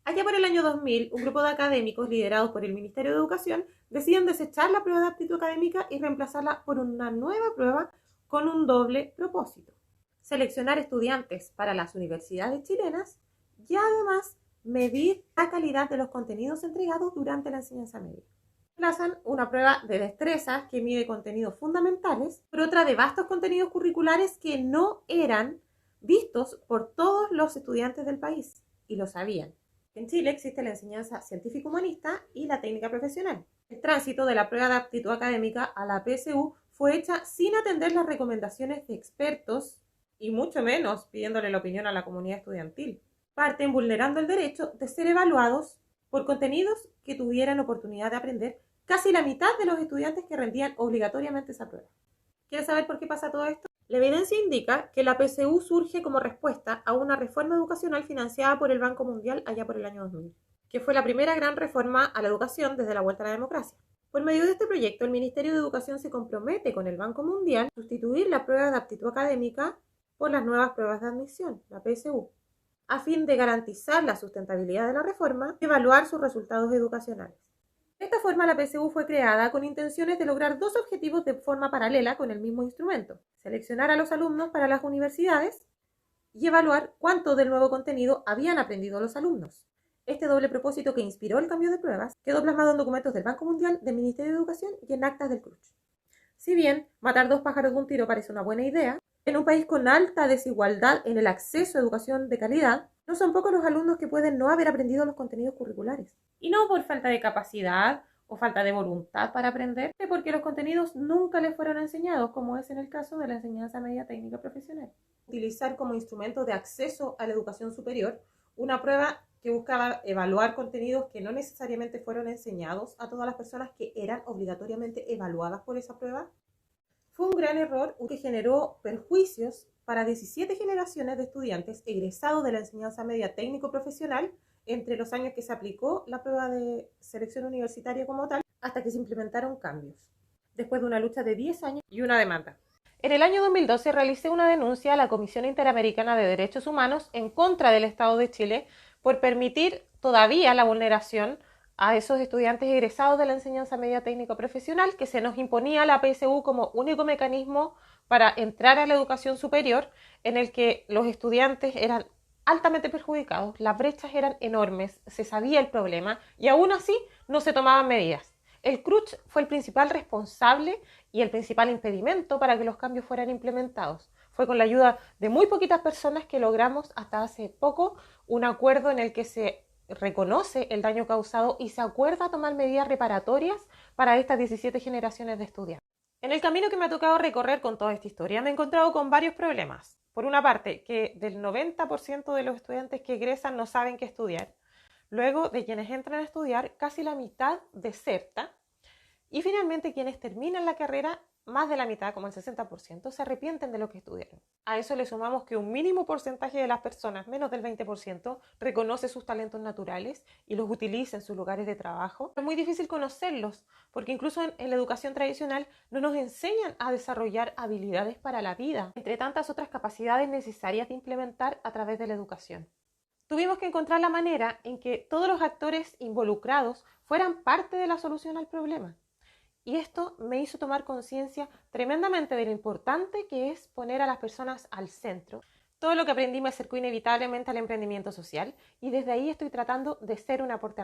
Allá por el año 2000, un grupo de académicos liderados por el Ministerio de Educación deciden desechar la prueba de aptitud académica y reemplazarla por una nueva prueba con un doble propósito: seleccionar estudiantes para las universidades chilenas y además medir la calidad de los contenidos entregados durante la enseñanza media. Reemplazan una prueba de destrezas que mide contenidos fundamentales por otra de vastos contenidos curriculares que no eran vistos por todos los estudiantes del país y lo sabían. En Chile existe la enseñanza científico-humanista y la técnica profesional. El tránsito de la prueba de aptitud académica a la PSU fue hecha sin atender las recomendaciones de expertos y mucho menos pidiéndole la opinión a la comunidad estudiantil. Parten vulnerando el derecho de ser evaluados por contenidos que tuvieran oportunidad de aprender casi la mitad de los estudiantes que rendían obligatoriamente esa prueba. ¿Quieres saber por qué pasa todo esto? La evidencia indica que la PSU surge como respuesta a una reforma educacional financiada por el Banco Mundial allá por el año 2000, que fue la primera gran reforma a la educación desde la vuelta a la democracia. Por medio de este proyecto, el Ministerio de Educación se compromete con el Banco Mundial a sustituir la prueba de aptitud académica por las nuevas pruebas de admisión, la PSU, a fin de garantizar la sustentabilidad de la reforma y evaluar sus resultados educacionales. De esta forma, la PSU fue creada con intenciones de lograr dos objetivos de forma paralela con el mismo instrumento: seleccionar a los alumnos para las universidades y evaluar cuánto del nuevo contenido habían aprendido los alumnos. Este doble propósito que inspiró el cambio de pruebas quedó plasmado en documentos del Banco Mundial, del Ministerio de Educación y en actas del CRUCH. Si bien matar dos pájaros de un tiro parece una buena idea, en un país con alta desigualdad en el acceso a educación de calidad, no son pocos los alumnos que pueden no haber aprendido los contenidos curriculares. Y no por falta de capacidad o falta de voluntad para aprender, sino porque los contenidos nunca les fueron enseñados, como es en el caso de la enseñanza media técnica profesional. Utilizar como instrumento de acceso a la educación superior una prueba que buscaba evaluar contenidos que no necesariamente fueron enseñados a todas las personas que eran obligatoriamente evaluadas por esa prueba, fue un gran error que generó perjuicios para 17 generaciones de estudiantes egresados de la enseñanza media técnico-profesional entre los años que se aplicó la prueba de selección universitaria como tal hasta que se implementaron cambios, después de una lucha de 10 años y una demanda. En el año 2012 realicé una denuncia a la Comisión Interamericana de Derechos Humanos en contra del Estado de Chile por permitir todavía la vulneración a esos estudiantes egresados de la enseñanza media técnico profesional, que se nos imponía la PSU como único mecanismo para entrar a la educación superior, en el que los estudiantes eran altamente perjudicados, las brechas eran enormes, se sabía el problema y aún así no se tomaban medidas. El CRUCH fue el principal responsable y el principal impedimento para que los cambios fueran implementados. Fue con la ayuda de muy poquitas personas que logramos hasta hace poco un acuerdo en el que se reconoce el daño causado y se acuerda tomar medidas reparatorias para estas 17 generaciones de estudiantes. En el camino que me ha tocado recorrer con toda esta historia me he encontrado con varios problemas. Por una parte, que del 90% de los estudiantes que egresan no saben qué estudiar. Luego, de quienes entran a estudiar, casi la mitad deserta. Y finalmente, quienes terminan la carrera, más de la mitad, como el 60%, se arrepienten de lo que estudiaron. A eso le sumamos que un mínimo porcentaje de las personas, menos del 20%, reconoce sus talentos naturales y los utiliza en sus lugares de trabajo. Es muy difícil conocerlos, porque incluso en la educación tradicional no nos enseñan a desarrollar habilidades para la vida, entre tantas otras capacidades necesarias de implementar a través de la educación. Tuvimos que encontrar la manera en que todos los actores involucrados fueran parte de la solución al problema. Y esto me hizo tomar conciencia tremendamente de lo importante que es poner a las personas al centro. Todo lo que aprendí me acercó inevitablemente al emprendimiento social y desde ahí estoy tratando de ser un aporte al mundo.